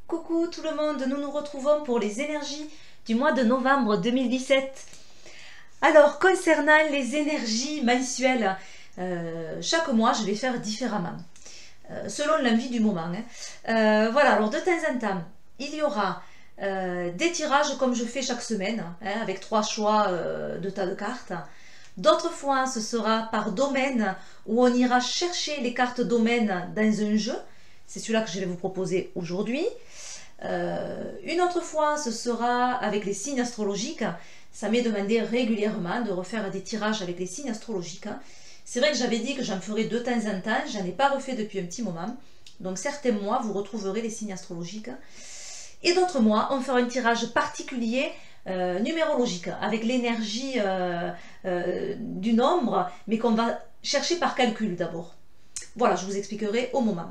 Coucou tout le monde, nous nous retrouvons pour les énergies du mois de novembre 2017. Alors, concernant les énergies mensuelles, chaque mois je vais faire différemment, selon l'envie du moment. Voilà, alors de temps en temps, il y aura des tirages comme je fais chaque semaine, avec 3 choix de tas de cartes. D'autres fois, ce sera par domaine, où on ira chercher les cartes domaine dans un jeu. C'est celui-là que je vais vous proposer aujourd'hui. Une autre fois, ce sera avec les signes astrologiques. Ça m'est demandé régulièrement de refaire des tirages avec les signes astrologiques. C'est vrai que j'avais dit que j'en ferais de temps en temps. Je n'en ai pas refait depuis un petit moment. Donc certains mois, vous retrouverez les signes astrologiques. Et d'autres mois, on fera un tirage particulier numérologique, avec l'énergie du nombre, mais qu'on va chercher par calcul d'abord. Voilà, je vous expliquerai au moment.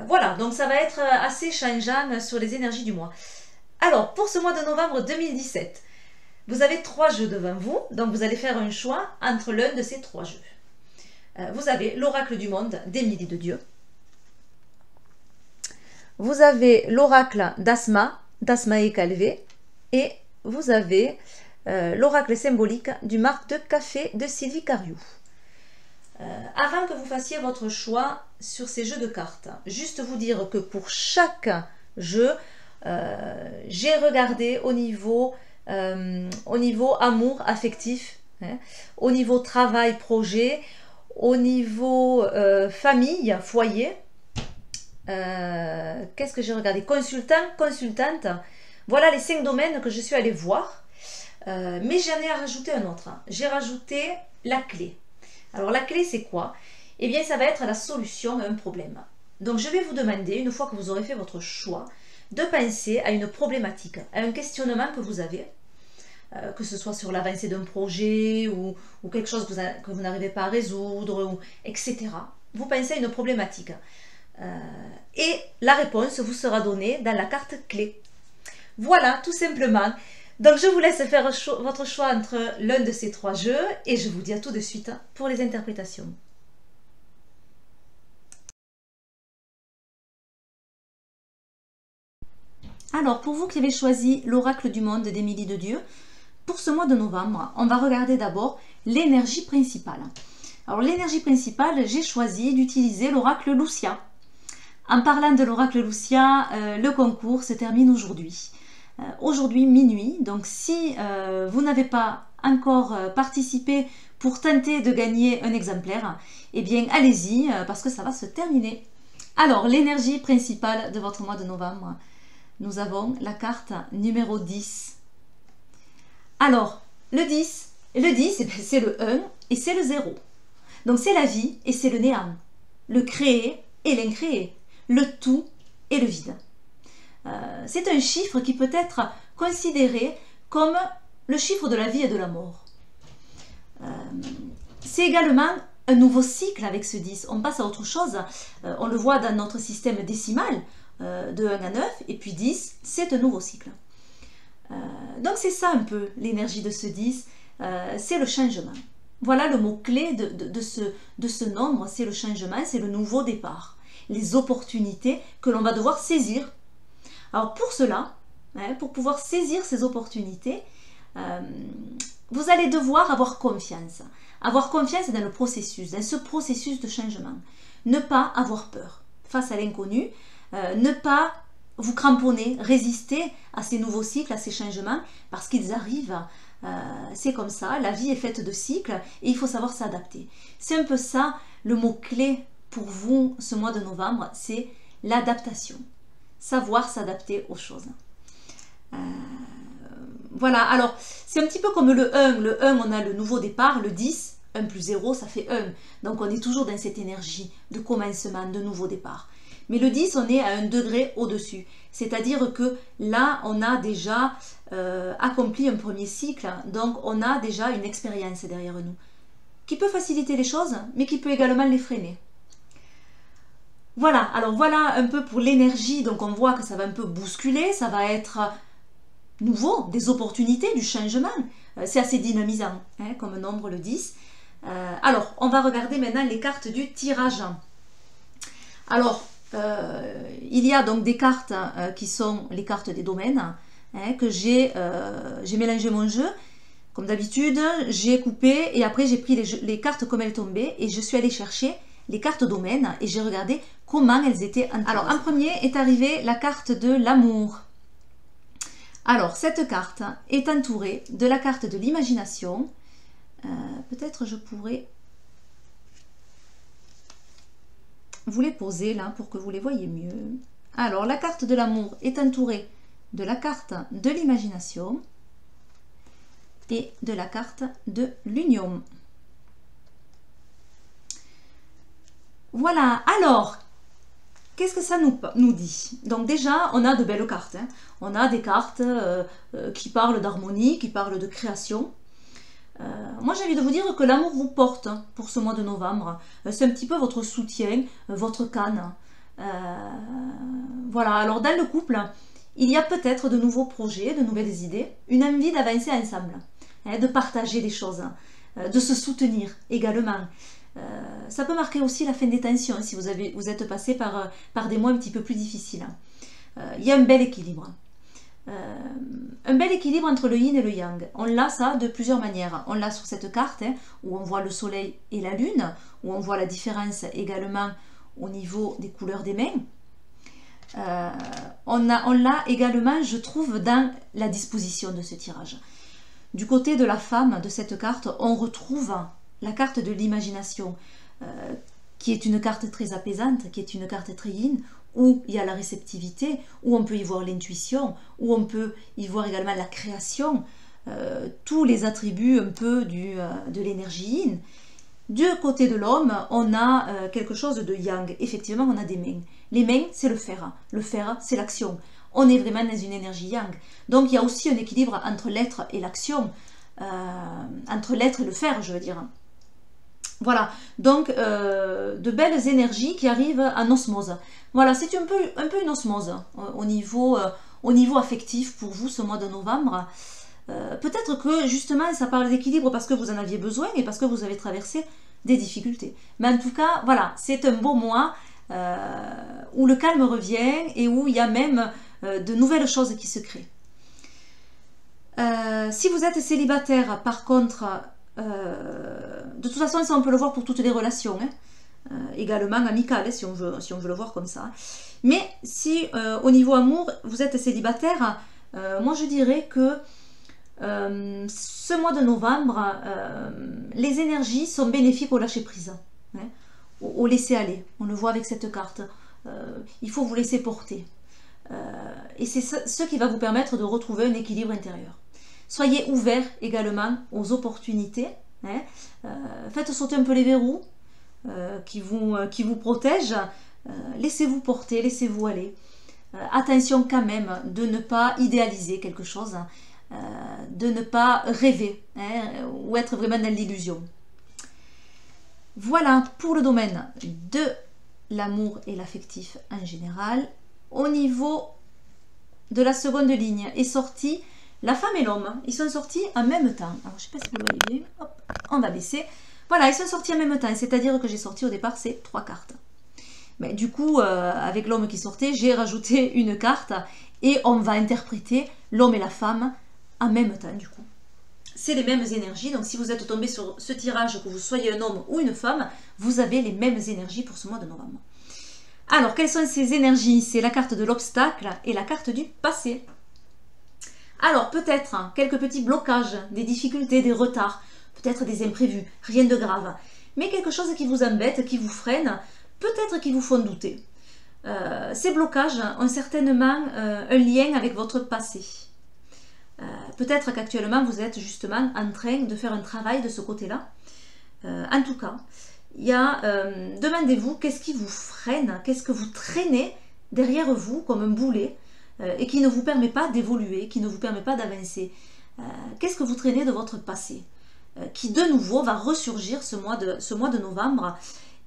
Voilà, donc ça va être assez changeant sur les énergies du mois. Alors, pour ce mois de novembre 2017, vous avez 3 jeux devant vous, donc vous allez faire un choix entre l'un de ces 3 jeux. Vous avez l'oracle du monde d'Émilie de Dieu. Vous avez l'oracle d'Asmae Calvé, et vous avez l'oracle symbolique du marc de café de Sylvie Cariou. Avant que vous fassiez votre choix sur ces jeux de cartes, juste vous dire que pour chaque jeu, j'ai regardé au niveau amour affectif, au niveau travail projet, au niveau famille, foyer. Qu'est-ce que j'ai regardé? Consultant, consultante. Voilà les 5 domaines que je suis allée voir. Mais j'en ai rajouté un autre. J'ai rajouté la clé. Alors la clé, c'est quoi? Eh bien, ça va être la solution à un problème. Donc je vais vous demander, une fois que vous aurez fait votre choix, de penser à une problématique, à un questionnement que vous avez, que ce soit sur l'avancée d'un projet ou quelque chose que vous n'arrivez pas à résoudre, etc. Vous pensez à une problématique. Et la réponse vous sera donnée dans la carte clé. Voilà, tout simplement. Donc je vous laisse faire votre choix entre l'un de ces 3 jeux et je vous dis à tout de suite pour les interprétations. Alors pour vous qui avez choisi l'oracle du monde d'Émilie de Dieu, pour ce mois de novembre, on va regarder d'abord l'énergie principale. Alors l'énergie principale, j'ai choisi d'utiliser l'oracle Lucia. En parlant de l'oracle Lucia, le concours se termine aujourd'hui. Aujourd'hui minuit, donc si vous n'avez pas encore participé pour tenter de gagner un exemplaire, eh bien allez-y parce que ça va se terminer. Alors l'énergie principale de votre mois de novembre, nous avons la carte numéro 10. Alors le 10 c'est le 1 et c'est le 0. Donc c'est la vie et c'est le néant, le créé et l'incréé, le tout et le vide. C'est un chiffre qui peut être considéré comme le chiffre de la vie et de la mort. C'est également un nouveau cycle avec ce 10. On passe à autre chose. On le voit dans notre système décimal, de 1 à 9, et puis 10, c'est un nouveau cycle. Donc c'est ça un peu l'énergie de ce 10, c'est le changement. Voilà le mot-clé de ce nombre, c'est le changement, c'est le nouveau départ. Les opportunités que l'on va devoir saisir. Alors pour cela, pour pouvoir saisir ces opportunités, vous allez devoir avoir confiance. Avoir confiance dans le processus, dans ce processus de changement. Ne pas avoir peur face à l'inconnu, ne pas vous cramponner, résister à ces nouveaux cycles, à ces changements, parce qu'ils arrivent. C'est comme ça, la vie est faite de cycles et il faut savoir s'adapter. C'est un peu ça le mot-clé pour vous ce mois de novembre, c'est l'adaptation. Savoir s'adapter aux choses. Voilà, alors c'est un petit peu comme le 1. Le 1, on a le nouveau départ, le 10, 1 plus 0, ça fait 1. Donc on est toujours dans cette énergie de commencement, de nouveau départ. Mais le 10, on est à un degré au-dessus. C'est-à-dire que là, on a déjà accompli un premier cycle, donc on a déjà une expérience derrière nous, qui peut faciliter les choses, mais qui peut également les freiner. Voilà, alors voilà un peu pour l'énergie, donc on voit que ça va un peu bousculer, ça va être nouveau, des opportunités, du changement. C'est assez dynamisant, comme nombre le 10. Alors, on va regarder maintenant les cartes du tirage. Alors, il y a donc des cartes qui sont les cartes des domaines, hein, que j'ai mélangé mon jeu. Comme d'habitude, j'ai coupé et après j'ai pris les cartes comme elles tombaient et je suis allée chercher les cartes domaines et j'ai regardé comment elles étaient entourées. Alors en premier est arrivée la carte de l'amour. Alors cette carte est entourée de la carte de l'imagination. Peut-être je pourrais vous les poser là pour que vous les voyez mieux. Alors la carte de l'amour est entourée de la carte de l'imagination et de la carte de l'union. Voilà, alors, qu'est-ce que ça nous dit? Donc déjà, on a de belles cartes. Hein. On a des cartes qui parlent d'harmonie, qui parlent de création. Moi, j'ai envie de vous dire que l'amour vous porte pour ce mois de novembre. C'est un petit peu votre soutien, votre canne. Voilà, alors dans le couple, il y a peut-être de nouveaux projets, de nouvelles idées, une envie d'avancer ensemble. De partager des choses, de se soutenir également. Ça peut marquer aussi la fin des tensions si vous êtes passé par des mois un petit peu plus difficiles. Il y a un bel équilibre. Un bel équilibre entre le yin et le yang. On l'a ça de plusieurs manières. On l'a sur cette carte où on voit le soleil et la lune, où on voit la différence également au niveau des couleurs des mains. On l'a également, je trouve, dans la disposition de ce tirage. Du côté de la femme de cette carte, on retrouve la carte de l'imagination, qui est une carte très apaisante, qui est une carte très yin, où il y a la réceptivité, où on peut y voir l'intuition, où on peut y voir également la création, tous les attributs un peu de l'énergie yin. Du côté de l'homme, on a quelque chose de yang. Effectivement, on a des mains. Les mains, c'est le fer. Le fer, c'est l'action. On est vraiment dans une énergie yang. Donc il y a aussi un équilibre entre l'être et l'action, entre l'être et le faire, je veux dire. Voilà, donc de belles énergies qui arrivent en osmose. Voilà, c'est un peu une osmose au niveau affectif pour vous ce mois de novembre. Peut-être que justement ça parle d'équilibre parce que vous en aviez besoin et parce que vous avez traversé des difficultés. Mais en tout cas, voilà, c'est un beau mois où le calme revient et où il y a même de nouvelles choses qui se créent. Si vous êtes célibataire, par contre, de toute façon, ça on peut le voir pour toutes les relations, hein, également amicales, si on veut le voir comme ça. Mais si au niveau amour, vous êtes célibataire, moi je dirais que ce mois de novembre, les énergies sont bénéfiques au lâcher prise, hein, au laisser aller. On le voit avec cette carte. Il faut vous laisser porter. Et c'est ce qui va vous permettre de retrouver un équilibre intérieur. Soyez ouverts également aux opportunités. Hein. Faites sauter un peu les verrous qui vous protègent. Laissez-vous porter, laissez-vous aller. Attention quand même de ne pas idéaliser quelque chose, de ne pas rêver, hein, ou être vraiment dans l'illusion. Voilà pour le domaine de l'amour et l'affectif en général. Au niveau de la seconde ligne est sortie la femme et l'homme. Ils sont sortis en même temps. Alors, je ne sais pas si vous voyez bien. Hop, on va baisser. Voilà, ils sont sortis en même temps. C'est-à-dire que j'ai sorti au départ ces 3 cartes. Mais du coup, avec l'homme qui sortait, j'ai rajouté une carte et on va interpréter l'homme et la femme en même temps du coup. C'est les mêmes énergies. Donc si vous êtes tombé sur ce tirage, que vous soyez un homme ou une femme, vous avez les mêmes énergies pour ce mois de novembre. Alors, quelles sont ces énergies? C'est la carte de l'obstacle et la carte du passé. Alors, peut-être quelques petits blocages, des difficultés, des retards, peut-être des imprévus, rien de grave. Mais quelque chose qui vous embête, qui vous freine, peut-être qui vous font douter. Ces blocages ont certainement un lien avec votre passé. Peut-être qu'actuellement, vous êtes justement en train de faire un travail de ce côté-là. En tout cas, demandez-vous qu'est-ce qui vous freine, qu'est-ce que vous traînez derrière vous comme un boulet et qui ne vous permet pas d'évoluer, qui ne vous permet pas d'avancer. Qu'est-ce que vous traînez de votre passé qui de nouveau va ressurgir ce mois de novembre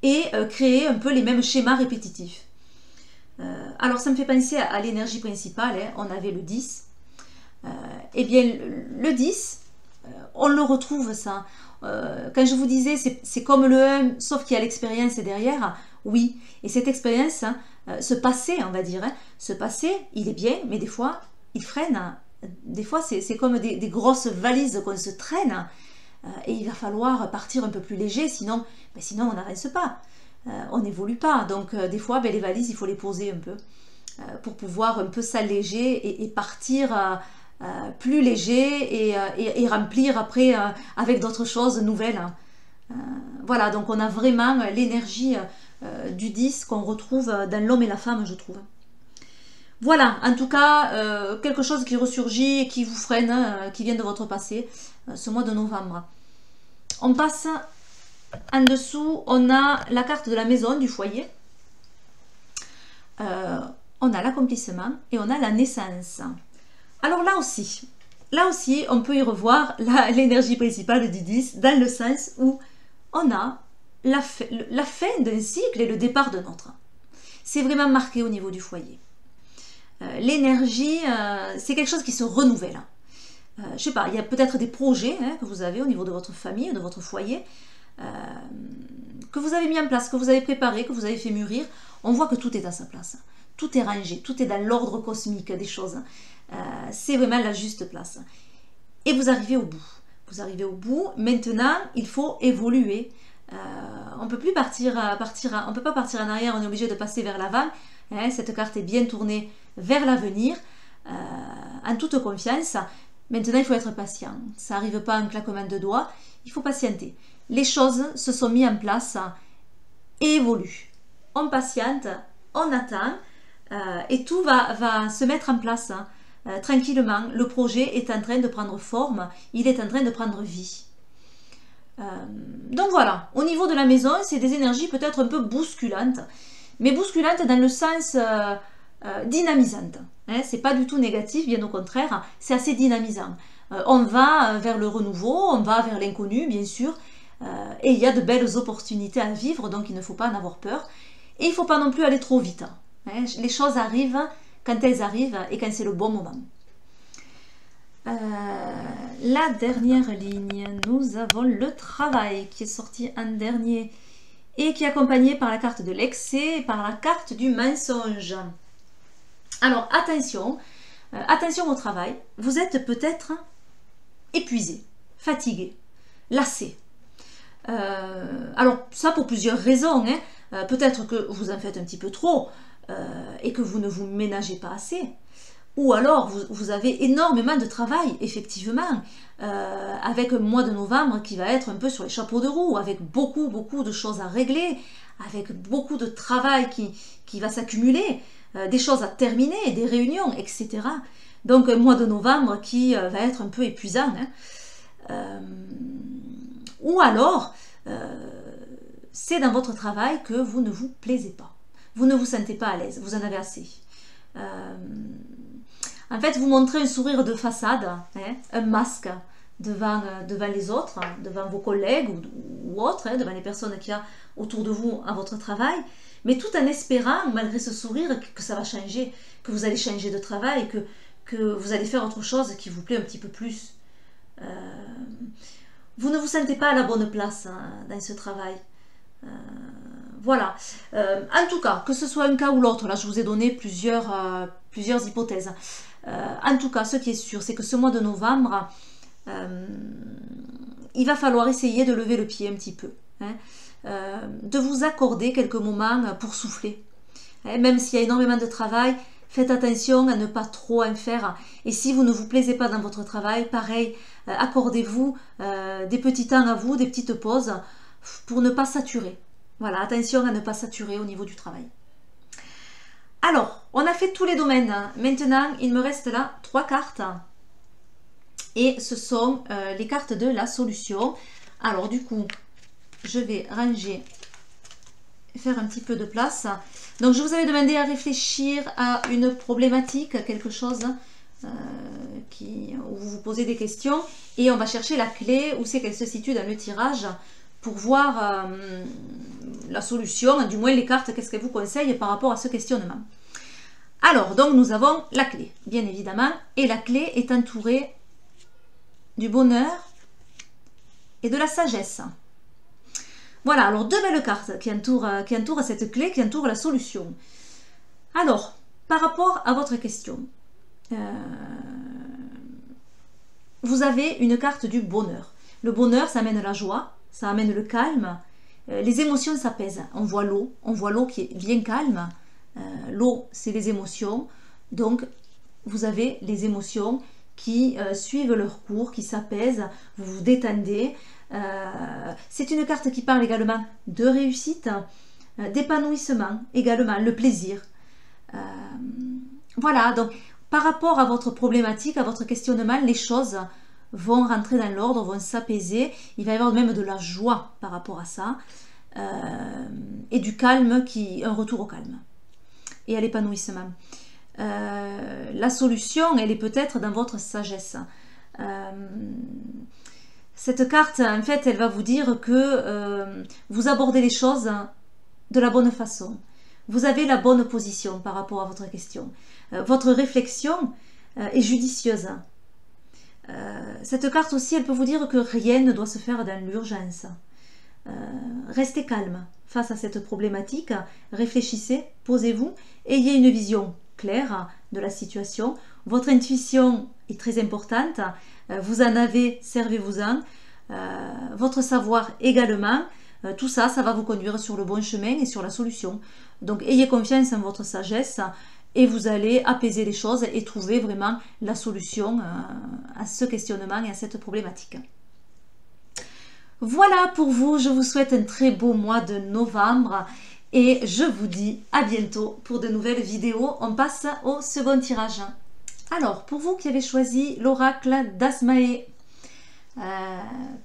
et créer un peu les mêmes schémas répétitifs. Alors ça me fait penser à l'énergie principale, hein. On avait le 10. Eh bien le 10, on le retrouve ça. Quand je vous disais c'est comme le 1, sauf qu'il y a l'expérience derrière, Oui, et cette expérience, hein, ce passé, on va dire, hein, ce passé, il est bien, mais des fois, il freine. Hein. Des fois, c'est comme des grosses valises qu'on se traîne. Et il va falloir partir un peu plus léger, sinon, sinon on n'avance pas. On n'évolue pas. Donc, des fois, les valises, il faut les poser un peu pour pouvoir un peu s'alléger et partir plus léger et remplir après avec d'autres choses nouvelles. Hein. Voilà, donc on a vraiment l'énergie du 10 qu'on retrouve dans l'homme et la femme, je trouve. Voilà, en tout cas, quelque chose qui ressurgit et qui vous freine, qui vient de votre passé, ce mois de novembre. On passe en dessous, on a la carte de la maison, du foyer. On a l'accomplissement et on a la naissance. Alors là aussi, on peut y revoir l'énergie principale du 10 dans le sens où on a la fin d'un cycle et le départ d'un autre. C'est vraiment marqué au niveau du foyer. L'énergie, c'est quelque chose qui se renouvelle. Je sais pas, il y a peut-être des projets que vous avez au niveau de votre famille, de votre foyer, que vous avez mis en place, que vous avez préparé, que vous avez fait mûrir. On voit que tout est à sa place. Tout est rangé, tout est dans l'ordre cosmique des choses. C'est vraiment la juste place. Et vous arrivez au bout. Vous arrivez au bout. Maintenant, il faut évoluer. On ne peut plus on peut pas partir en arrière, on est obligé de passer vers l'avant. Cette carte est bien tournée vers l'avenir, en toute confiance. Maintenant, il faut être patient. Ça n'arrive pas en claquement de doigts. Il faut patienter. Les choses se sont mises en place et évoluent. On patiente, on attend et tout va se mettre en place tranquillement. Le projet est en train de prendre forme, il est en train de prendre vie. Donc voilà, au niveau de la maison, c'est des énergies peut-être un peu bousculantes, mais bousculantes dans le sens dynamisante. C'est pas du tout négatif, bien au contraire, c'est assez dynamisant. On va vers le renouveau, on va vers l'inconnu, bien sûr, et il y a de belles opportunités à vivre, donc il ne faut pas en avoir peur. Et il ne faut pas non plus aller trop vite. Les choses arrivent quand elles arrivent et quand c'est le bon moment. La dernière ligne, nous avons le travail qui est sorti en dernier et qui est accompagné par la carte de l'excès et par la carte du mensonge. Alors attention, attention au travail. Vous êtes peut-être épuisé, fatigué, lassé. Alors ça pour plusieurs raisons. Peut-être que vous en faites un petit peu trop et que vous ne vous ménagez pas assez. Ou alors vous avez énormément de travail, effectivement, avec un mois de novembre qui va être un peu sur les chapeaux de roue, avec beaucoup de choses à régler, avec beaucoup de travail qui va s'accumuler, des choses à terminer, des réunions, etc. Donc un mois de novembre qui va être un peu épuisant. Ou alors, c'est dans votre travail que vous ne vous plaisez pas. Vous ne vous sentez pas à l'aise, vous en avez assez. En fait, vous montrez un sourire de façade, un masque devant les autres, devant vos collègues ou autres, devant les personnes qu'il y a autour de vous à votre travail, mais tout en espérant, malgré ce sourire, que ça va changer, que vous allez changer de travail, que vous allez faire autre chose qui vous plaît un petit peu plus. Vous ne vous sentez pas à la bonne place dans ce travail. Voilà. En tout cas, que ce soit un cas ou l'autre, là je vous ai donné plusieurs hypothèses. En tout cas, ce qui est sûr, c'est que ce mois de novembre, il va falloir essayer de lever le pied un petit peu. De vous accorder quelques moments pour souffler. Même s'il y a énormément de travail, faites attention à ne pas trop en faire. Et si vous ne vous plaisez pas dans votre travail, pareil, accordez-vous des petits temps à vous, des petites pauses pour ne pas saturer. Voilà, attention à ne pas saturer au niveau du travail. Alors, on a fait tous les domaines. Maintenant, il me reste là 3 cartes. Et ce sont les cartes de la solution. Alors, du coup, je vais ranger, faire un petit peu de place. Donc, je vous avais demandé à réfléchir à une problématique, quelque chose où vous vous posez des questions. Et on va chercher la clé, où c'est qu'elle se situe dans le tirage, pour voir la solution, du moins les cartes, qu'est-ce qu'elles vous conseillent par rapport à ce questionnement. Alors, donc nous avons la clé, bien évidemment, et la clé est entourée du bonheur et de la sagesse. Voilà, alors deux belles cartes qui entourent cette clé, qui entourent la solution. Alors, par rapport à votre question, vous avez une carte du bonheur. Le bonheur, ça amène la joie, ça amène le calme. Les émotions s'apaisent. On voit l'eau qui est bien calme. L'eau, c'est les émotions. Donc, vous avez les émotions qui suivent leur cours, qui s'apaisent, vous vous détendez. C'est une carte qui parle également de réussite, d'épanouissement, également le plaisir. Voilà, donc par rapport à votre problématique, à votre questionnement, les choses vont rentrer dans l'ordre, vont s'apaiser. Il va y avoir même de la joie par rapport à ça. Et du calme, un retour au calme et à l'épanouissement. La solution, elle est peut-être dans votre sagesse. Cette carte, en fait, elle va vous dire que vous abordez les choses de la bonne façon. Vous avez la bonne position par rapport à votre question. Votre réflexion est judicieuse. Cette carte aussi, elle peut vous dire que rien ne doit se faire dans l'urgence. Restez calme face à cette problématique. Réfléchissez, posez-vous, ayez une vision claire de la situation. Votre intuition est très importante. Vous en avez, servez-vous-en. Votre savoir également. Tout ça, ça va vous conduire sur le bon chemin et sur la solution. Donc, ayez confiance en votre sagesse et vous allez apaiser les choses et trouver vraiment la solution à ce questionnement et à cette problématique. Voilà pour vous, je vous souhaite un très beau mois de novembre et je vous dis à bientôt pour de nouvelles vidéos. On passe au second tirage. Alors, pour vous qui avez choisi l'oracle d'Asmae,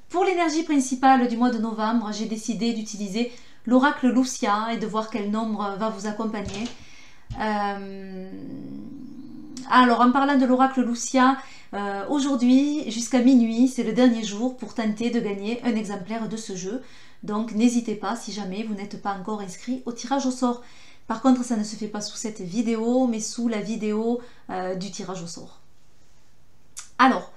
pour l'énergie principale du mois de novembre, j'ai décidé d'utiliser l'oracle Lucia et de voir quel nombre va vous accompagner. Alors, en parlant de l'oracle Lucia, aujourd'hui jusqu'à minuit, c'est le dernier jour pour tenter de gagner un exemplaire de ce jeu. Donc, n'hésitez pas si jamais vous n'êtes pas encore inscrit au tirage au sort. Par contre, ça ne se fait pas sous cette vidéo, mais sous la vidéo du tirage au sort. Alors,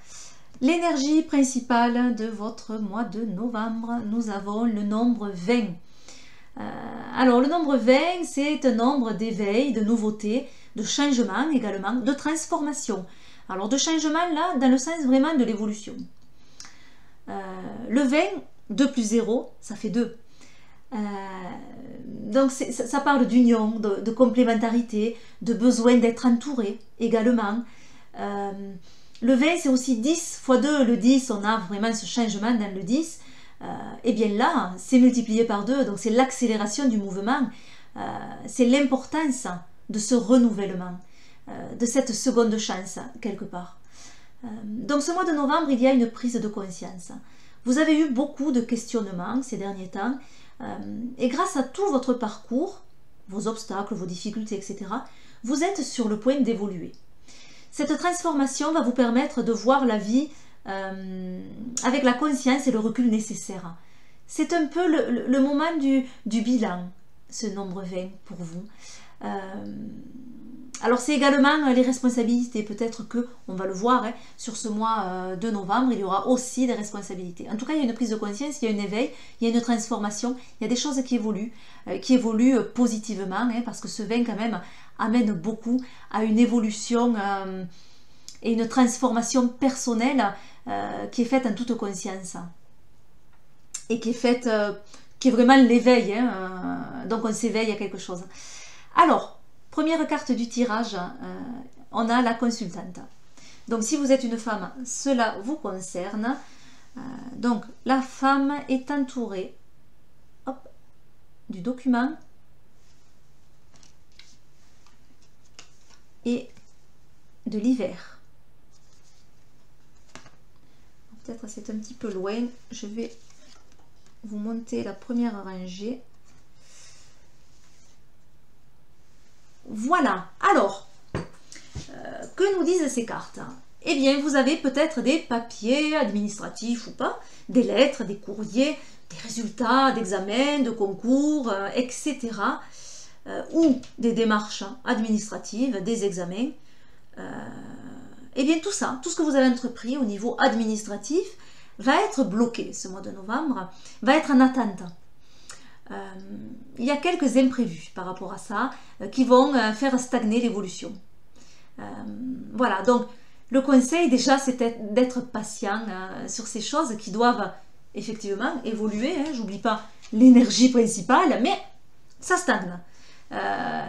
l'énergie principale de votre mois de novembre, nous avons le nombre 20. Alors, le nombre 20, c'est un nombre d'éveil, de nouveauté, de changement également, de transformation. Alors, de changement là, dans le sens vraiment de l'évolution. Le 20, 2 plus 0, ça fait 2. Donc, ça parle d'union, de complémentarité, de besoin d'être entouré également. Le 20, c'est aussi 10 fois 2. Le 10, on a vraiment ce changement dans le 10. Et bien là, c'est multiplié par 2. Donc, c'est l'accélération du mouvement. C'est l'importance de ce renouvellement, de cette seconde chance, quelque part. Donc, ce mois de novembre, il y a une prise de conscience. Vous avez eu beaucoup de questionnements ces derniers temps. Et grâce à tout votre parcours, vos obstacles, vos difficultés, etc., vous êtes sur le point d'évoluer. Cette transformation va vous permettre de voir la vie avec la conscience et le recul nécessaire. C'est un peu le moment du bilan, ce nombre 20 pour vous. Alors c'est également les responsabilités, peut-être que, on va le voir, hein, sur ce mois de novembre, il y aura aussi des responsabilités. En tout cas, il y a une prise de conscience, il y a un éveil, il y a une transformation, il y a des choses qui évoluent positivement, hein, parce que ce 20 quand même amène beaucoup à une évolution et une transformation personnelle qui est faite en toute conscience. Et qui est vraiment l'éveil, hein, donc on s'éveille à quelque chose. Alors, première carte du tirage, on a la consultante. Donc si vous êtes une femme, cela vous concerne. Donc la femme est entourée, hop, du document et de l'hiver. Peut-être c'est un petit peu loin, je vais vous monter la première rangée. Voilà, alors, que nous disent ces cartes? Eh bien, vous avez peut-être des papiers administratifs ou pas, des lettres, des courriers, des résultats d'examens, de concours, etc. Ou des démarches administratives, des examens. Eh bien, tout ça, tout ce que vous avez entrepris au niveau administratif va être bloqué ce mois de novembre, va être en attente. il y a quelques imprévus par rapport à ça qui vont faire stagner l'évolution. Voilà, donc le conseil déjà c'est d'être patient sur ces choses qui doivent effectivement évoluer. J'oublie pas l'énergie principale, mais ça stagne.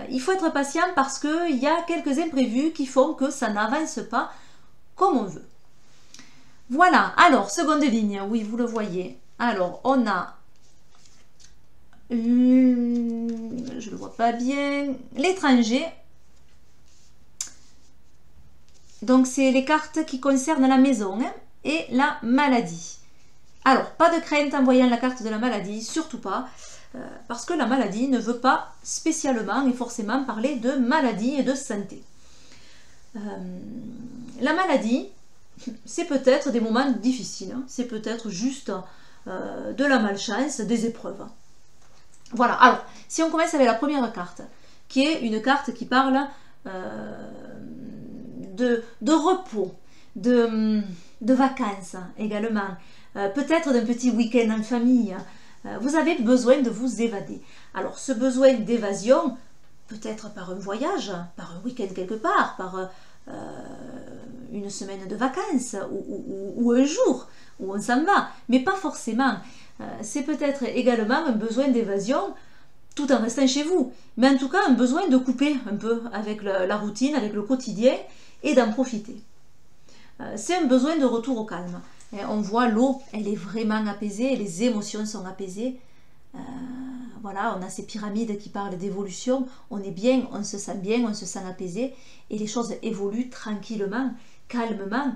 Il faut être patient parce qu'il y a quelques imprévus qui font que ça n'avance pas comme on veut. Voilà, alors seconde ligne, oui vous le voyez. Alors on a, je ne le vois pas bien, l'étranger. Donc c'est les cartes qui concernent la maison et la maladie. Alors pas de crainte en voyant la carte de la maladie, surtout pas. Parce que la maladie ne veut pas spécialement et forcément parler de maladie et de santé. La maladie, c'est peut-être des moments difficiles, c'est peut-être juste de la malchance, des épreuves. Voilà, alors, si on commence avec la première carte, qui est une carte qui parle de repos, de vacances également, peut-être d'un petit week-end en famille. Vous avez besoin de vous évader. Alors ce besoin d'évasion, peut-être par un voyage, par un week-end quelque part, par une semaine de vacances ou un jour où on s'en va, mais pas forcément. C'est peut-être également un besoin d'évasion tout en restant chez vous, mais en tout cas un besoin de couper un peu avec la routine, avec le quotidien et d'en profiter. C'est un besoin de retour au calme. On voit l'eau, elle est vraiment apaisée, les émotions sont apaisées. Voilà, on a ces pyramides qui parlent d'évolution. On est bien, on se sent bien, on se sent apaisé. Et les choses évoluent tranquillement, calmement.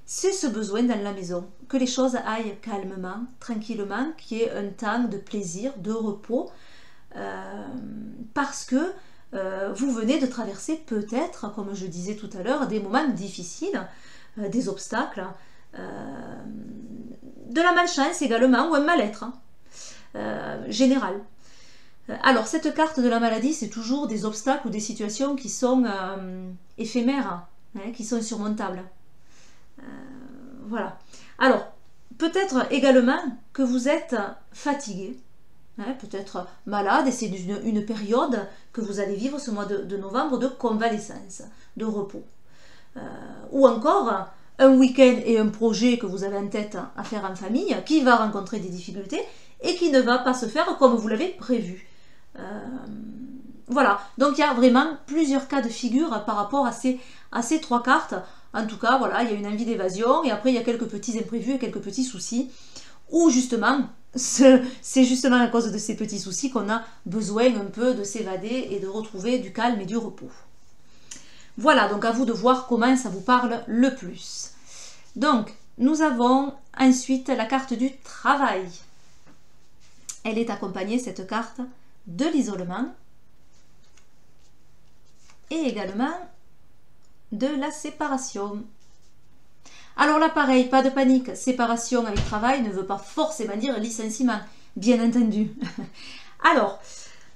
C'est ce besoin dans la maison, que les choses aillent calmement, tranquillement, qu'il y ait un temps de plaisir, de repos. Parce que vous venez de traverser peut-être, comme je disais tout à l'heure, des moments difficiles, des obstacles, de la malchance également, ou un mal-être général. Alors cette carte de la maladie, c'est toujours des obstacles ou des situations qui sont éphémères, qui sont surmontables. Voilà. Alors, peut-être également que vous êtes fatigué, peut-être malade, et c'est une période que vous allez vivre ce mois de novembre de convalescence, de repos. Ou encore un week-end et un projet que vous avez en tête à faire en famille qui va rencontrer des difficultés et qui ne va pas se faire comme vous l'avez prévu. Voilà, donc il y a vraiment plusieurs cas de figure par rapport à ces trois cartes. En tout cas, voilà, il y a une envie d'évasion et après il y a quelques petits imprévus et quelques petits soucis où justement, c'est justement à cause de ces petits soucis qu'on a besoin un peu de s'évader et de retrouver du calme et du repos. Voilà, donc à vous de voir comment ça vous parle le plus. Donc, nous avons ensuite la carte du travail. Elle est accompagnée, cette carte, de l'isolement et également de la séparation. Alors là, pareil, pas de panique, séparation avec travail ne veut pas forcément dire licenciement, bien entendu. Alors,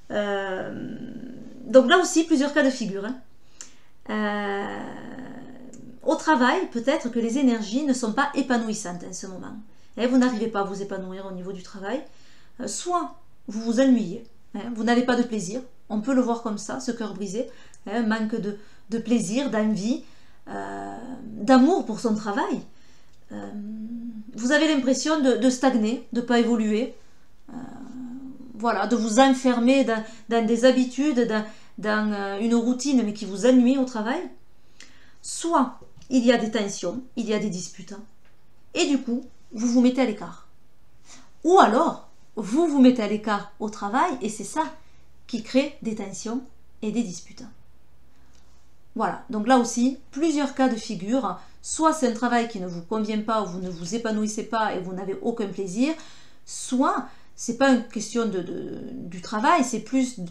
donc là aussi, plusieurs cas de figure. Au travail, peut-être que les énergies ne sont pas épanouissantes en ce moment. Vous n'arrivez pas à vous épanouir au niveau du travail. Soit vous vous ennuyez, vous n'avez pas de plaisir, on peut le voir comme ça, ce cœur brisé, un manque de plaisir, d'envie, d'amour pour son travail. Vous avez l'impression de stagner, de ne pas évoluer, voilà, de vous enfermer dans des habitudes, dans une routine mais qui vous ennuie au travail. Soit il y a des tensions, il y a des disputes, et du coup, vous vous mettez à l'écart. Ou alors, vous vous mettez à l'écart au travail, et c'est ça qui crée des tensions et des disputes. Voilà, donc là aussi, plusieurs cas de figure. Soit c'est un travail qui ne vous convient pas, ou vous ne vous épanouissez pas et vous n'avez aucun plaisir, soit c'est pas une question du travail, c'est plus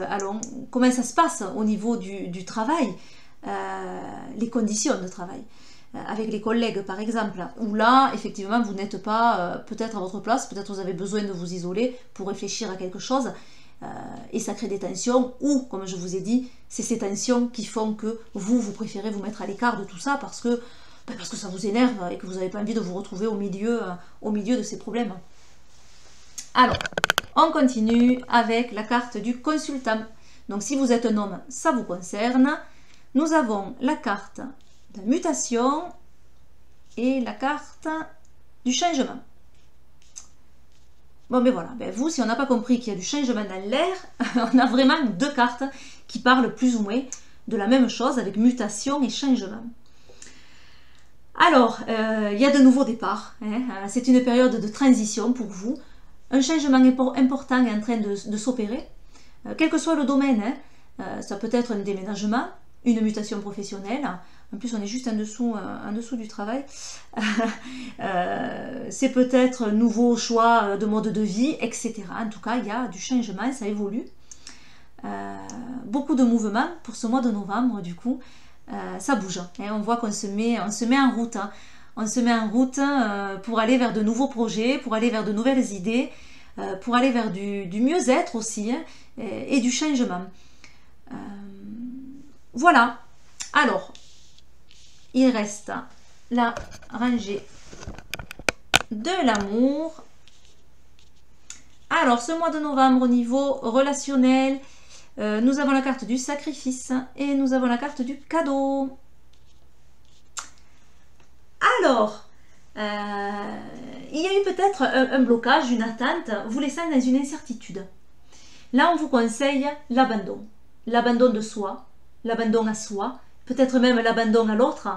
alors, comment ça se passe au niveau du travail, les conditions de travail, avec les collègues par exemple, où là, effectivement, vous n'êtes pas peut-être à votre place, peut-être vous avez besoin de vous isoler pour réfléchir à quelque chose, et ça crée des tensions, ou, comme je vous ai dit, c'est ces tensions qui font que vous préférez vous mettre à l'écart de tout ça parce que ça vous énerve et que vous n'avez pas envie de vous retrouver au milieu de ces problèmes. Alors, on continue avec la carte du consultant. Donc, si vous êtes un homme, ça vous concerne. Nous avons la carte de la mutation et la carte du changement. Bon, ben voilà, ben vous, si on n'a pas compris qu'il y a du changement dans l'air, on a vraiment deux cartes qui parlent plus ou moins de la même chose avec mutation et changement. Alors, il y a de nouveaux départs. Hein, c'est une période de transition pour vous. Un changement important est en train de s'opérer. Quel que soit le domaine, hein, ça peut être un déménagement, une mutation professionnelle. En plus, on est juste en dessous du travail. C'est peut-être un nouveau choix de mode de vie, etc. En tout cas, il y a du changement, ça évolue. Beaucoup de mouvements pour ce mois de novembre, du coup. Ça bouge. Hein. On voit qu'on se met en route. Hein. On se met en route pour aller vers de nouveaux projets, pour aller vers de nouvelles idées, pour aller vers du mieux-être aussi, hein, et du changement. Voilà. Alors, il reste la rangée de l'amour. Alors, ce mois de novembre, au niveau relationnel, nous avons la carte du sacrifice et nous avons la carte du cadeau. Alors, il y a eu peut-être un blocage, une attente, vous laissant dans une incertitude. Là, on vous conseille l'abandon. L'abandon de soi, l'abandon à soi, peut-être même l'abandon à l'autre.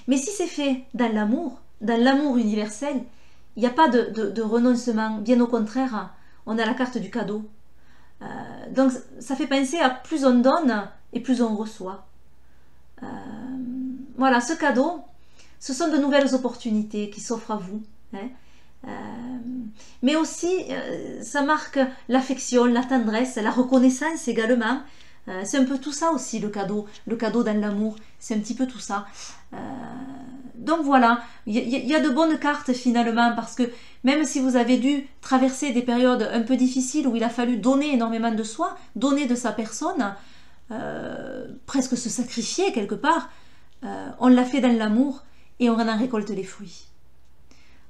Mais si c'est fait dans l'amour universel, il n'y a pas de renoncement. Bien au contraire, on a la carte du cadeau. Donc, ça fait penser à plus on donne et plus on reçoit. Voilà, ce cadeau, ce sont de nouvelles opportunités qui s'offrent à vous. Hein. Mais aussi, ça marque l'affection, la tendresse, la reconnaissance également. C'est un peu tout ça aussi, le cadeau dans l'amour, c'est un petit peu tout ça. Donc voilà, il y a de bonnes cartes finalement, parce que même si vous avez dû traverser des périodes un peu difficiles où il a fallu donner énormément de soi, donner de sa personne, presque se sacrifier quelque part, on l'a fait dans l'amour et on en récolte les fruits.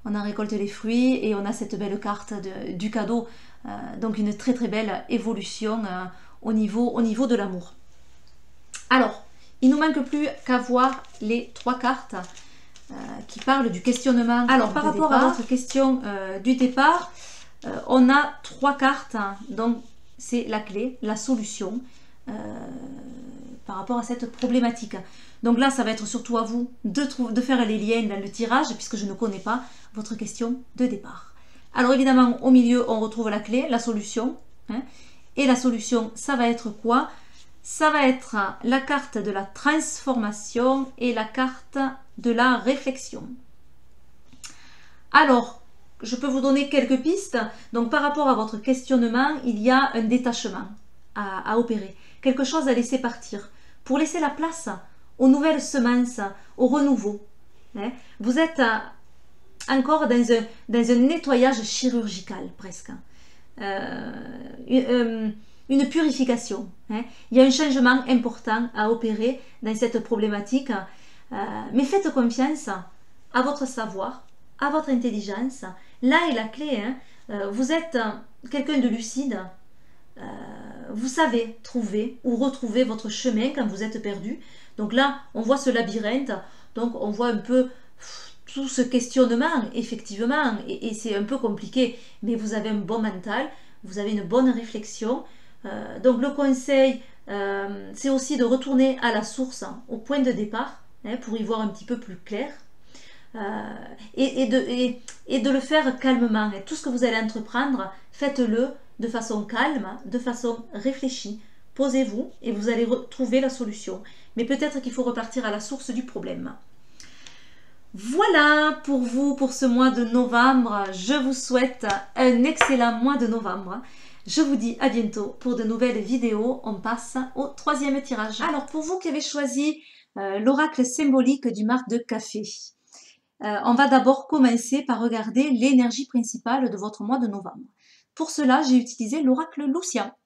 On en récolte les fruits et on a cette belle carte du cadeau, donc une très très belle évolution au niveau de l'amour. Alors, il ne nous manque plus qu'à voir les trois cartes qui parlent du questionnement. Alors, par rapport à votre question du départ, on a trois cartes, donc c'est la clé, la solution par rapport à cette problématique. Donc là, ça va être surtout à vous de faire les liens dans le tirage, puisque je ne connais pas votre question de départ. Alors évidemment, au milieu, on retrouve la clé, la solution. Hein, et la solution, ça va être quoi? Ça va être la carte de la transformation et la carte de la réflexion. Alors, je peux vous donner quelques pistes. Donc, par rapport à votre questionnement, il y a un détachement à opérer. Quelque chose à laisser partir pour laisser la place aux nouvelles semences, au renouveau. Hein. Vous êtes encore dans un nettoyage chirurgical presque. Une purification. Hein. Il y a un changement important à opérer dans cette problématique. Mais faites confiance à votre savoir, à votre intelligence. Là est la clé. Hein. Vous êtes quelqu'un de lucide. Vous savez trouver ou retrouver votre chemin quand vous êtes perdu. Donc là, on voit ce labyrinthe. Donc on voit un peu tout ce questionnement, effectivement. Et c'est un peu compliqué. Mais vous avez un bon mental. Vous avez une bonne réflexion. Donc le conseil, c'est aussi de retourner à la source, au point de départ, hein, pour y voir un petit peu plus clair. Et de le faire calmement. Et tout ce que vous allez entreprendre, faites-le de façon calme, de façon réfléchie. Posez-vous et vous allez trouver la solution. Mais peut-être qu'il faut repartir à la source du problème. Voilà pour vous, pour ce mois de novembre. Je vous souhaite un excellent mois de novembre. Je vous dis à bientôt pour de nouvelles vidéos. On passe au troisième tirage. Alors pour vous qui avez choisi l'oracle symbolique du marc de café, on va d'abord commencer par regarder l'énergie principale de votre mois de novembre. Pour cela, j'ai utilisé l'oracle Lucia.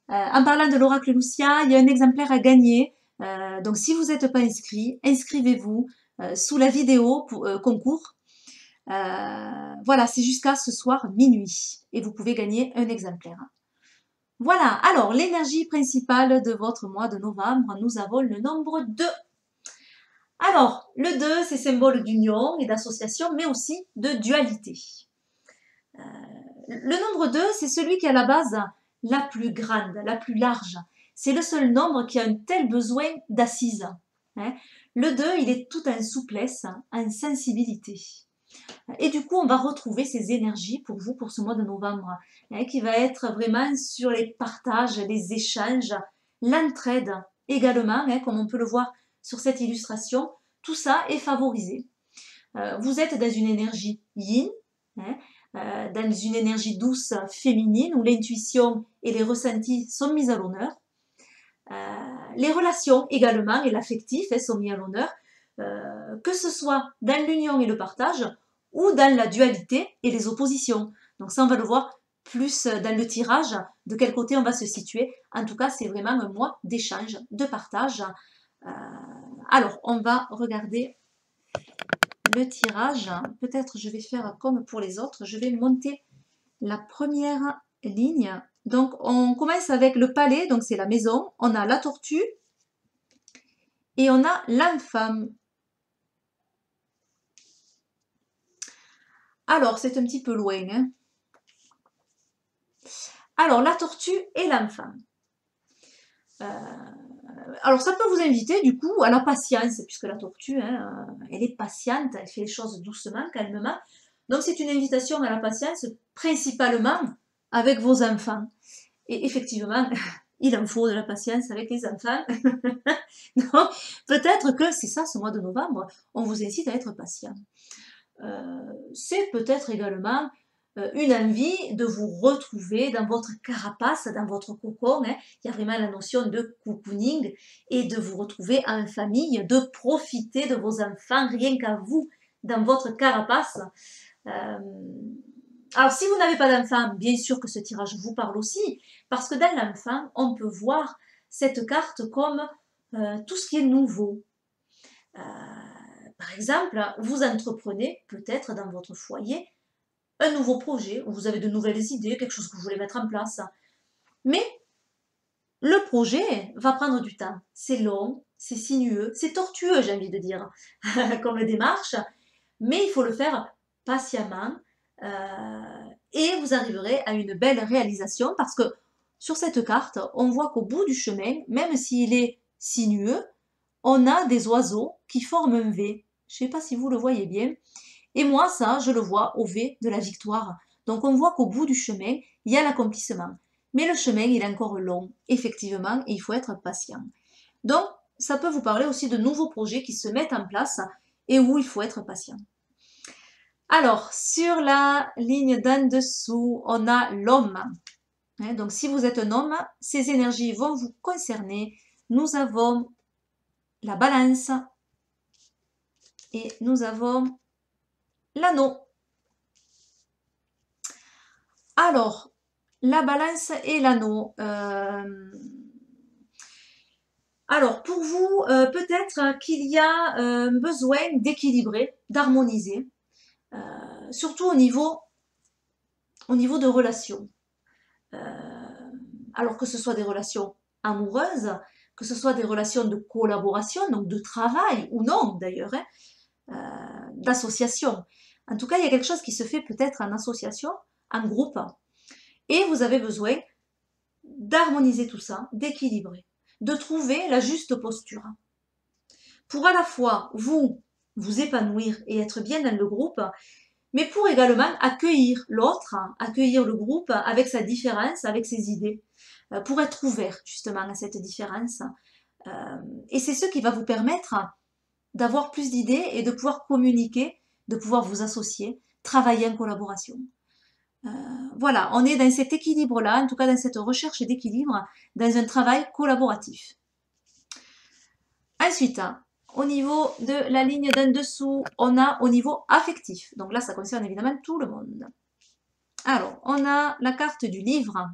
En parlant de l'oracle Lucia, il y a un exemplaire à gagner. Donc si vous n'êtes pas inscrit, inscrivez-vous sous la vidéo pour, concours. Voilà, c'est jusqu'à ce soir minuit. Et vous pouvez gagner un exemplaire. Voilà, alors l'énergie principale de votre mois de novembre, nous avons le nombre 2. Alors, le 2, c'est symbole d'union et d'association, mais aussi de dualité. Le nombre 2, c'est celui qui a la base la plus grande, la plus large. C'est le seul nombre qui a un tel besoin d'assises. Le 2, il est tout en souplesse, en sensibilité. Et du coup, on va retrouver ces énergies pour vous pour ce mois de novembre, qui va être vraiment sur les partages, les échanges, l'entraide également, comme on peut le voir sur cette illustration. Tout ça est favorisé. Vous êtes dans une énergie yin, dans une énergie douce féminine où l'intuition et les ressentis sont mis à l'honneur. Les relations également et l'affectif sont mis à l'honneur, que ce soit dans l'union et le partage ou dans la dualité et les oppositions. Donc ça, on va le voir plus dans le tirage, de quel côté on va se situer. En tout cas, c'est vraiment un mois d'échange, de partage. Alors, on va regarder le tirage. Peut-être je vais faire comme pour les autres. Je vais monter la première ligne. Donc, on commence avec le palais, donc c'est la maison. On a la tortue et on a l'âme-femme. Alors, c'est un petit peu loin. Hein. Alors, la tortue et l'âme-femme. Alors, ça peut vous inviter, du coup, à la patience, puisque la tortue, elle est patiente, elle fait les choses doucement, calmement. Donc, c'est une invitation à la patience, principalement avec vos enfants. Et effectivement, il en faut de la patience avec les enfants. Donc, peut-être que c'est ça, ce mois de novembre, on vous incite à être patient. C'est peut-être également une envie de vous retrouver dans votre carapace, dans votre cocon. Il y a vraiment la notion de cocooning et de vous retrouver en famille, de profiter de vos enfants rien qu'à vous, dans votre carapace. Alors, si vous n'avez pas d'enfant, bien sûr que ce tirage vous parle aussi, parce que dans l'enfant, on peut voir cette carte comme tout ce qui est nouveau. Par exemple, vous entreprenez peut-être dans votre foyer un nouveau projet, où vous avez de nouvelles idées, quelque chose que vous voulez mettre en place. Mais le projet va prendre du temps. C'est long, c'est sinueux, c'est tortueux, j'ai envie de dire, comme démarche, mais il faut le faire patiemment et vous arriverez à une belle réalisation parce que sur cette carte, on voit qu'au bout du chemin, même s'il est sinueux, on a des oiseaux qui forment un V. Je ne sais pas si vous le voyez bien. Et moi, ça, je le vois au V de la victoire. Donc on voit qu'au bout du chemin, il y a l'accomplissement. Mais le chemin, il est encore long, effectivement, et il faut être patient. Donc, ça peut vous parler aussi de nouveaux projets qui se mettent en place et où il faut être patient. Alors, sur la ligne d'en dessous, on a l'homme. Donc, si vous êtes un homme, ces énergies vont vous concerner. Nous avons la balance et nous avons l'anneau. Alors, la balance et l'anneau. Alors, pour vous, peut-être qu'il y a besoin d'équilibrer, d'harmoniser, surtout au niveau de relations. Alors que ce soit des relations amoureuses, que ce soit des relations de collaboration, donc de travail ou non d'ailleurs, d'association. En tout cas, il y a quelque chose qui se fait peut-être en association, en groupe, et vous avez besoin d'harmoniser tout ça, d'équilibrer, de trouver la juste posture. Pour à la fois vous épanouir et être bien dans le groupe, mais pour également accueillir l'autre, accueillir le groupe avec sa différence, avec ses idées, pour être ouvert justement à cette différence. Et c'est ce qui va vous permettre d'avoir plus d'idées et de pouvoir communiquer, de pouvoir vous associer, travailler en collaboration. Voilà, on est dans cet équilibre-là, en tout cas dans cette recherche d'équilibre, dans un travail collaboratif. Ensuite, au niveau de la ligne d'en dessous, on a au niveau affectif. Donc là, ça concerne évidemment tout le monde. Alors, on a la carte du livre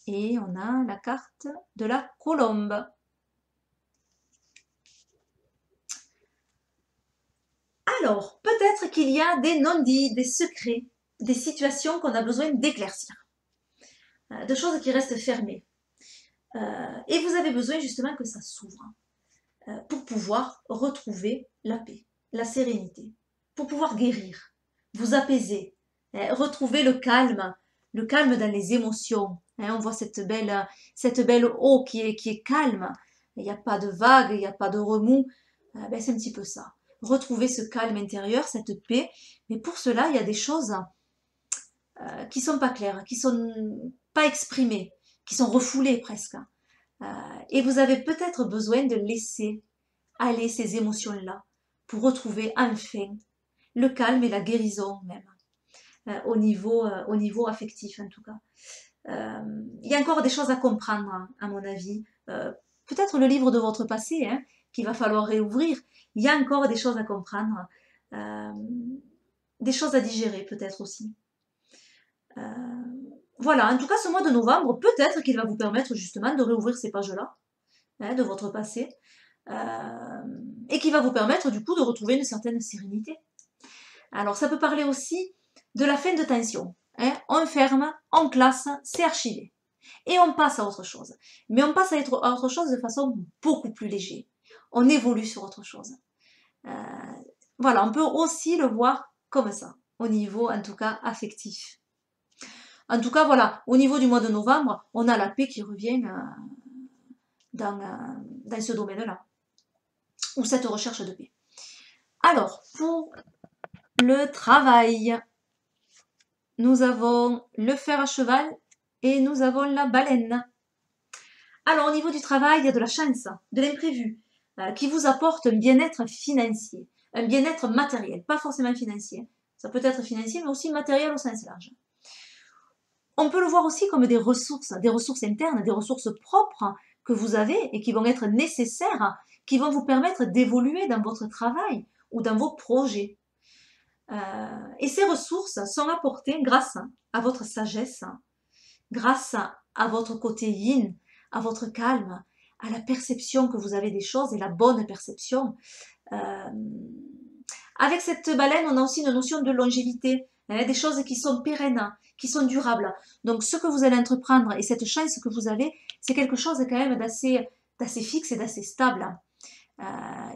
et on a la carte de la colombe. Alors, peut-être qu'il y a des non-dits, des secrets, des situations qu'on a besoin d'éclaircir, de choses qui restent fermées. Et vous avez besoin justement que ça s'ouvre pour pouvoir retrouver la paix, la sérénité, pour pouvoir guérir, vous apaiser, retrouver le calme dans les émotions. On voit cette belle eau qui est calme. Il n'y a pas de vagues, il n'y a pas de remous. C'est un petit peu ça. Retrouver ce calme intérieur, cette paix. Mais pour cela, il y a des choses qui sont pas claires, qui sont pas exprimées, qui sont refoulées presque. Et vous avez peut-être besoin de laisser aller ces émotions-là pour retrouver enfin le calme et la guérison même, au niveau affectif en tout cas. Il y a encore des choses à comprendre, hein, à mon avis. Peut-être le livre de votre passé, hein, qu'il va falloir réouvrir. Il y a encore des choses à comprendre, des choses à digérer peut-être aussi. Voilà, en tout cas ce mois de novembre, peut-être qu'il va vous permettre justement de réouvrir ces pages-là, hein, de votre passé, et qui va vous permettre du coup de retrouver une certaine sérénité. Alors ça peut parler aussi de la fin de tension. Hein. On ferme, on classe, c'est archivé. Et on passe à autre chose. Mais on passe à autre chose de façon beaucoup plus légère. On évolue sur autre chose. Voilà, on peut aussi le voir comme ça, au niveau en tout cas affectif. En tout cas, voilà, au niveau du mois de novembre, on a la paix qui revient dans ce domaine-là, ou cette recherche de paix. Alors, pour le travail, nous avons le fer à cheval et nous avons la baleine. Alors, au niveau du travail, il y a de la chance, de l'imprévu, qui vous apporte un bien-être financier, un bien-être matériel, pas forcément financier. Ça peut être financier, mais aussi matériel au sens large. On peut le voir aussi comme des ressources internes, des ressources propres que vous avez et qui vont être nécessaires, qui vont vous permettre d'évoluer dans votre travail ou dans vos projets. Et ces ressources sont apportées grâce à votre sagesse, grâce à votre côté yin, à votre calme, à la perception que vous avez des choses et la bonne perception. Avec cette baleine, on a aussi une notion de longévité, hein, des choses qui sont pérennes, qui sont durables. Donc ce que vous allez entreprendre et cette chance que vous avez, c'est quelque chose quand même d'assez fixe et d'assez stable.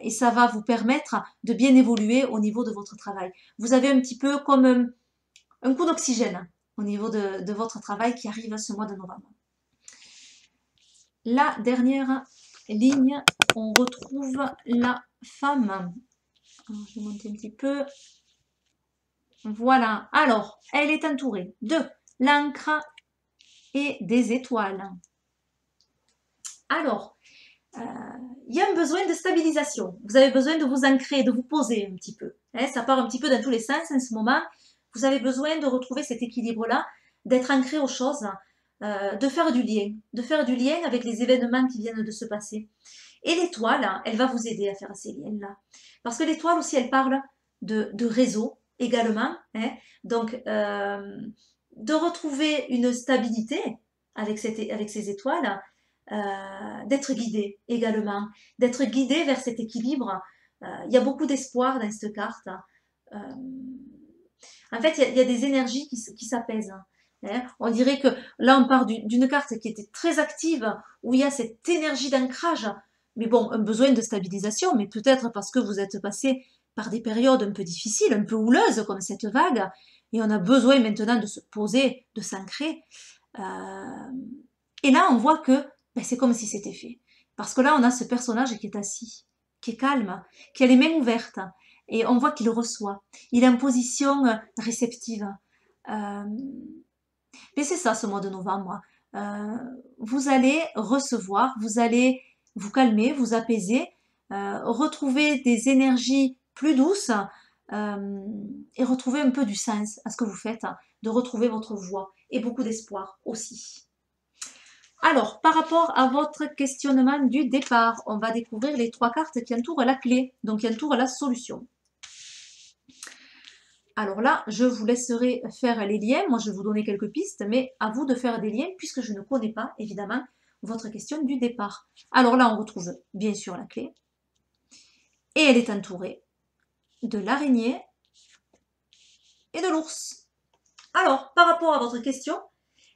Et ça va vous permettre de bien évoluer au niveau de votre travail. Vous avez un petit peu comme un coup d'oxygène au niveau de votre travail qui arrive à ce mois de novembre. La dernière ligne, on retrouve la femme. Je vais monter un petit peu. Voilà. Alors, elle est entourée de l'encre et des étoiles. Alors, il y a un besoin de stabilisation. Vous avez besoin de vous ancrer, de vous poser un petit peu. Hein, ça part un petit peu dans tous les sens en ce moment. Vous avez besoin de retrouver cet équilibre-là, d'être ancré aux choses, de faire du lien avec les événements qui viennent de se passer. Et l'étoile, elle va vous aider à faire ces liens-là. Parce que l'étoile aussi, elle parle de réseau également. Hein. Donc, de retrouver une stabilité avec ces étoiles, d'être guidé également, d'être guidé vers cet équilibre. Il y a beaucoup d'espoir dans cette carte. En fait, il y a des énergies qui s'apaisent. Hein. On dirait que là, on part d'une carte qui était très active, où il y a cette énergie d'ancrage, mais bon, un besoin de stabilisation, mais peut-être parce que vous êtes passé par des périodes un peu difficiles, un peu houleuses, comme cette vague, et on a besoin maintenant de se poser, de s'ancrer. Et là, on voit que c'est comme si c'était fait. Parce que là, on a ce personnage qui est assis, qui est calme, qui a les mains ouvertes, et on voit qu'il reçoit. Il est en position réceptive. Mais c'est ça, ce mois de novembre. Vous allez recevoir, vous allez vous calmer, vous apaiser, retrouver des énergies plus douces et retrouver un peu du sens à ce que vous faites, de retrouver votre voix et beaucoup d'espoir aussi. Alors, par rapport à votre questionnement du départ, on va découvrir les 3 cartes qui entourent la clé, donc qui entourent la solution. Alors là, je vous laisserai faire les liens. Moi, je vais vous donner quelques pistes, mais à vous de faire des liens puisque je ne connais pas, évidemment, votre question du départ. Alors là, on retrouve bien sûr la clé. Et elle est entourée de l'araignée et de l'ours. Alors, par rapport à votre question,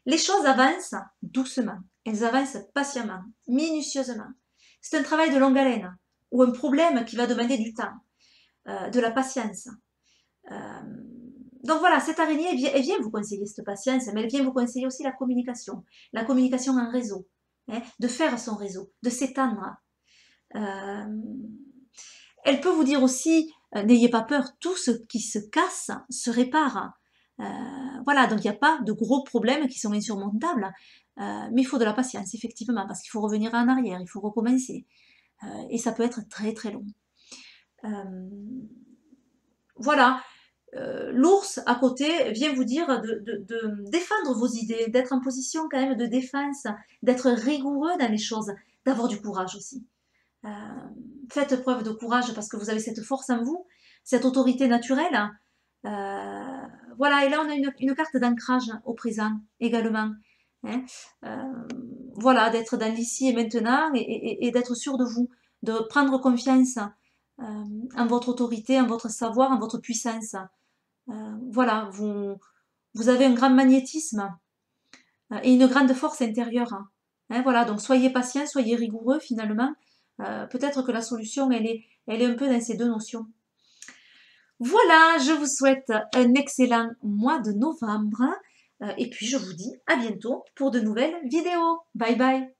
les choses avancent doucement. Elles avancent patiemment, minutieusement. C'est un travail de longue haleine ou un problème qui va demander du temps, de la patience. Donc voilà, cette araignée, elle vient vous conseiller cette patience, mais elle vient vous conseiller aussi la communication en réseau, hein, de faire son réseau, de s'étendre. Elle peut vous dire aussi, n'ayez pas peur, tout ce qui se casse se répare. Voilà, donc il n'y a pas de gros problèmes qui sont insurmontables, mais il faut de la patience, effectivement, parce qu'il faut revenir en arrière, il faut recommencer, et ça peut être très très long. Voilà, l'ours à côté vient vous dire de défendre vos idées, d'être en position quand même de défense, d'être rigoureux dans les choses, d'avoir du courage aussi. Euh, Faites preuve de courage parce que vous avez cette force en vous, cette autorité naturelle. Voilà, et là on a une carte d'ancrage au présent également. Hein. Voilà, d'être dans l'ici et maintenant et d'être sûr de vous, de prendre confiance en votre autorité, en votre savoir, en votre puissance. Voilà, vous avez un grand magnétisme et une grande force intérieure. Hein, voilà, donc soyez patient, soyez rigoureux finalement. Peut-être que la solution, elle est un peu dans ces deux notions. Voilà, je vous souhaite un excellent mois de novembre et puis je vous dis à bientôt pour de nouvelles vidéos. Bye bye.